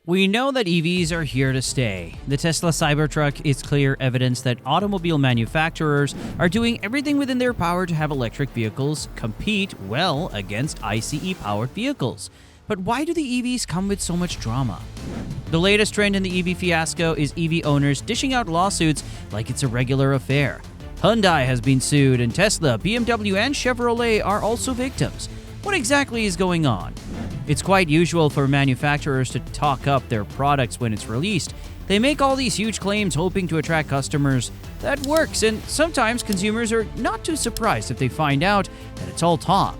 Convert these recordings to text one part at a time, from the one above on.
We know that EVs are here to stay. The Tesla Cybertruck is clear evidence that automobile manufacturers are doing everything within their power to have electric vehicles compete well against ICE-powered vehicles. But why do the EVs come with so much drama? The latest trend in the EV fiasco is EV owners dishing out lawsuits like it's a regular affair. Hyundai has been sued, and Tesla, BMW, and Chevrolet are also victims. What exactly is going on? It's quite usual for manufacturers to talk up their products when it's released. They make all these huge claims hoping to attract customers. That works, and sometimes consumers are not too surprised if they find out that it's all talk.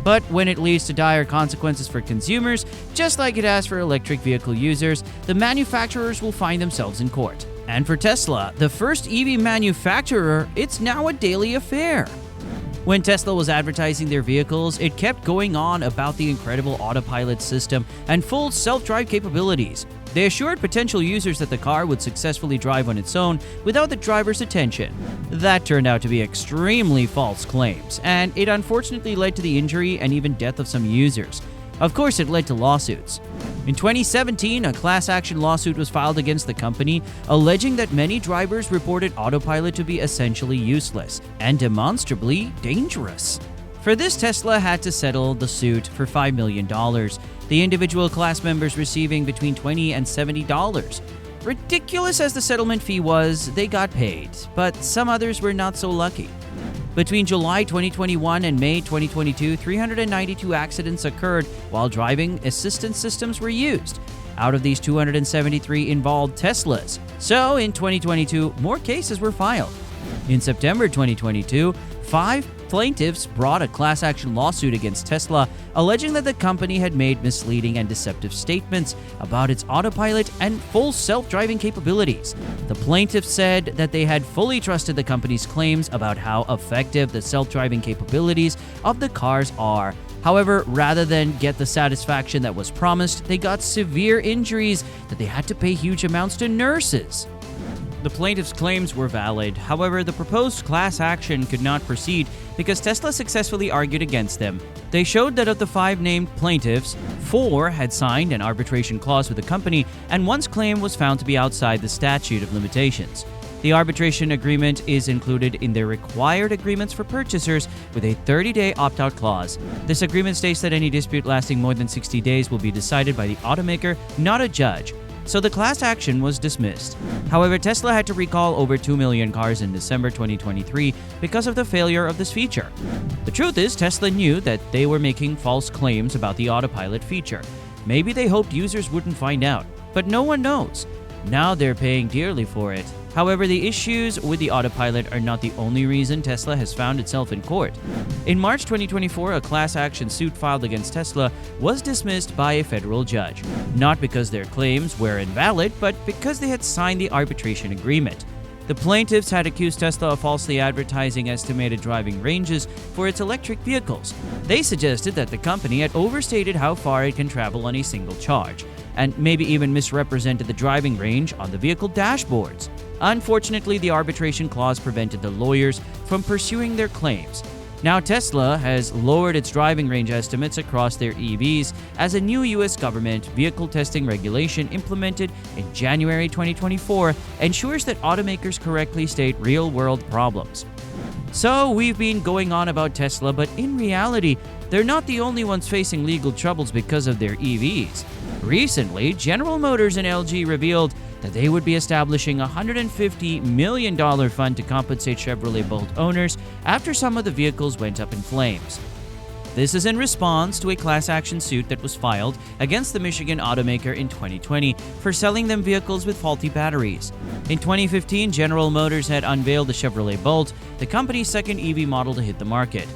But when it leads to dire consequences for consumers, just like it has for electric vehicle users, the manufacturers will find themselves in court. And for Tesla, the first EV manufacturer, it's now a daily affair. When Tesla was advertising their vehicles, it kept going on about the incredible autopilot system and full self-drive capabilities. They assured potential users that the car would successfully drive on its own without the driver's attention. That turned out to be extremely false claims, and it unfortunately led to the injury and even death of some users. Of course, it led to lawsuits. In 2017, a class action lawsuit was filed against the company, alleging that many drivers reported autopilot to be essentially useless and demonstrably dangerous. For this, Tesla had to settle the suit for $5 million, the individual class members receiving between $20 and $70. Ridiculous as the settlement fee was, they got paid, but some others were not so lucky. Between July 2021 and May 2022, 392 accidents occurred while driving assistance systems were used. Out of these, 273 involved Teslas. So, in 2022, more cases were filed. In September 2022, 5 plaintiffs brought a class action lawsuit against Tesla, alleging that the company had made misleading and deceptive statements about its autopilot and full self-driving capabilities. The plaintiffs said that they had fully trusted the company's claims about how effective the self-driving capabilities of the cars are. However, rather than get the satisfaction that was promised, they got severe injuries that they had to pay huge amounts to nurses. The plaintiffs' claims were valid. However, the proposed class action could not proceed because Tesla successfully argued against them. They showed that of the 5 named plaintiffs, 4 had signed an arbitration clause with the company, and one's claim was found to be outside the statute of limitations. The arbitration agreement is included in their required agreements for purchasers with a 30-day opt-out clause. This agreement states that any dispute lasting more than 60 days will be decided by the automaker, not a judge. So the class action was dismissed. However, Tesla had to recall over 2 million cars in December 2023 because of the failure of this feature. The truth is, Tesla knew that they were making false claims about the autopilot feature. Maybe they hoped users wouldn't find out, but no one knows. Now they're paying dearly for it. However, the issues with the autopilot are not the only reason Tesla has found itself in court. In March 2024, a class action suit filed against Tesla was dismissed by a federal judge, not because their claims were invalid, but because they had signed the arbitration agreement. The plaintiffs had accused Tesla of falsely advertising estimated driving ranges for its electric vehicles. They suggested that the company had overstated how far it can travel on a single charge, and maybe even misrepresented the driving range on the vehicle dashboards. Unfortunately, the arbitration clause prevented the lawyers from pursuing their claims. Now, Tesla has lowered its driving range estimates across their EVs as a new U.S. government vehicle testing regulation implemented in January 2024 ensures that automakers correctly state real-world problems. So, we've been going on about Tesla, but in reality, they're not the only ones facing legal troubles because of their EVs. Recently, General Motors and LG revealed that they would be establishing a $150 million fund to compensate Chevrolet Bolt owners after some of the vehicles went up in flames. This is in response to a class action suit that was filed against the Michigan automaker in 2020 for selling them vehicles with faulty batteries. In 2015, General Motors had unveiled the Chevrolet Bolt, the company's second EV model to hit the market.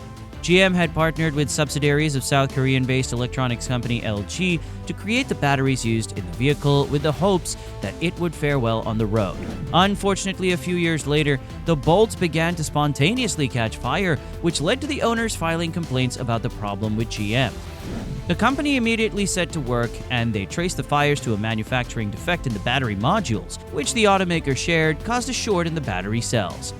GM had partnered with subsidiaries of South Korean-based electronics company LG to create the batteries used in the vehicle with the hopes that it would fare well on the road. Unfortunately, a few years later, the bolts began to spontaneously catch fire, which led to the owners filing complaints about the problem with GM. The company immediately set to work, and they traced the fires to a manufacturing defect in the battery modules, which the automaker shared caused a short in the battery cells.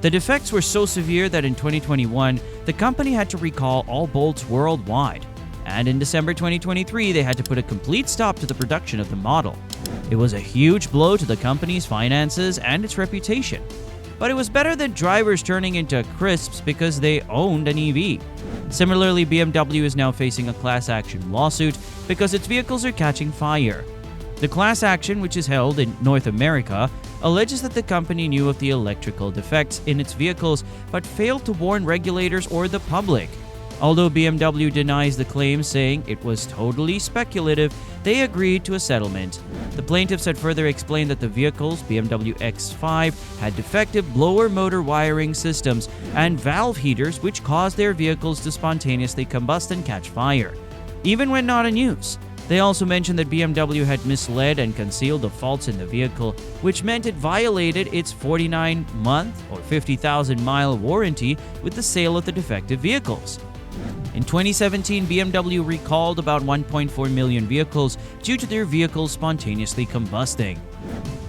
The defects were so severe that in 2021, the company had to recall all bolts worldwide. and in December 2023, they had to put a complete stop to the production of the model. It was a huge blow to the company's finances and its reputation. But it was better than drivers turning into crisps because they owned an EV. Similarly, BMW is now facing a class action lawsuit because its vehicles are catching fire. The class action, which is held in North America, alleges that the company knew of the electrical defects in its vehicles but failed to warn regulators or the public. Although BMW denies the claims, saying it was totally speculative, they agreed to a settlement. The plaintiffs had further explained that the vehicles, BMW X5, had defective blower motor wiring systems and valve heaters which caused their vehicles to spontaneously combust and catch fire, even when not in use. They also mentioned that BMW had misled and concealed the faults in the vehicle, which meant it violated its 49-month or 50,000-mile warranty with the sale of the defective vehicles. In 2017, BMW recalled about 1.4 million vehicles due to their vehicles spontaneously combusting.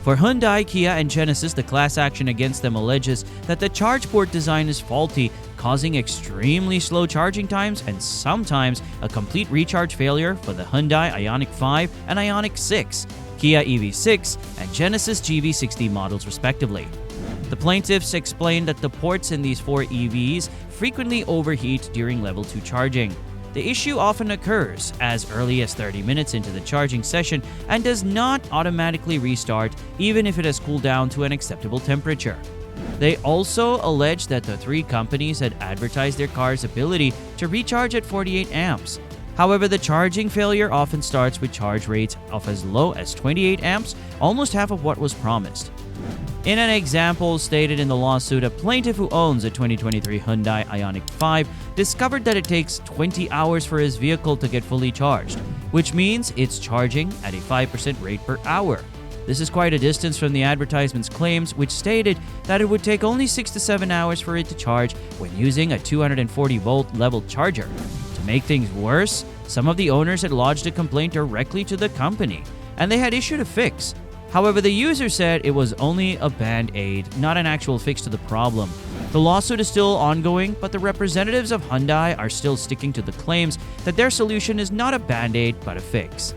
For Hyundai, Kia, and Genesis, the class action against them alleges that the charge port design is faulty, causing extremely slow charging times and sometimes a complete recharge failure for the Hyundai Ioniq 5 and Ioniq 6, Kia EV6, and Genesis GV60 models respectively. The plaintiffs explained that the ports in these four EVs frequently overheat during level 2 charging. The issue often occurs as early as 30 minutes into the charging session and does not automatically restart even if it has cooled down to an acceptable temperature. They also allege that the three companies had advertised their car's ability to recharge at 48 amps. However, the charging failure often starts with charge rates of as low as 28 amps, almost half of what was promised. In an example stated in the lawsuit, a plaintiff who owns a 2023 Hyundai Ioniq 5 discovered that it takes 20 hours for his vehicle to get fully charged, which means it's charging at a 5% rate per hour. This is quite a distance from the advertisement's claims, which stated that it would take only 6 to 7 hours for it to charge when using a 240-volt level charger. To make things worse, some of the owners had lodged a complaint directly to the company, and they had issued a fix. However, the user said it was only a band-aid, not an actual fix to the problem. The lawsuit is still ongoing, but the representatives of Hyundai are still sticking to the claims that their solution is not a band-aid but a fix.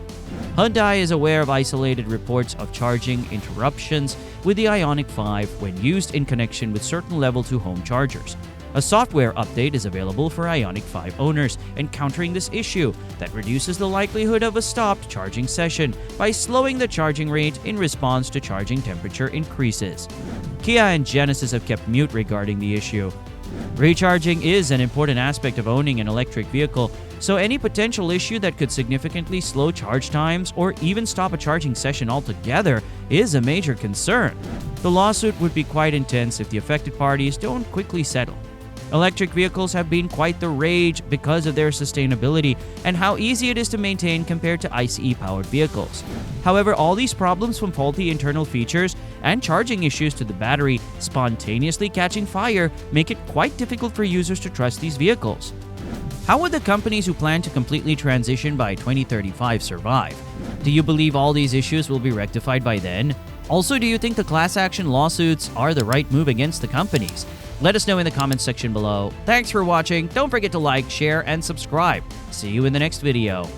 Hyundai is aware of isolated reports of charging interruptions with the Ioniq 5 when used in connection with certain Level 2 home chargers. A software update is available for Ioniq 5 owners encountering this issue that reduces the likelihood of a stopped charging session by slowing the charging rate in response to charging temperature increases. Kia and Genesis have kept mute regarding the issue. Recharging is an important aspect of owning an electric vehicle, so any potential issue that could significantly slow charge times or even stop a charging session altogether is a major concern. The lawsuit would be quite intense if the affected parties don't quickly settle. Electric vehicles have been quite the rage because of their sustainability and how easy it is to maintain compared to ICE-powered vehicles. However, all these problems from faulty internal features and charging issues to the battery spontaneously catching fire make it quite difficult for users to trust these vehicles. How would the companies who plan to completely transition by 2035 survive? Do you believe all these issues will be rectified by then? Also, do you think the class action lawsuits are the right move against the companies? Let us know in the comments section below. Thanks for watching. Don't forget to like, share, and subscribe. See you in the next video.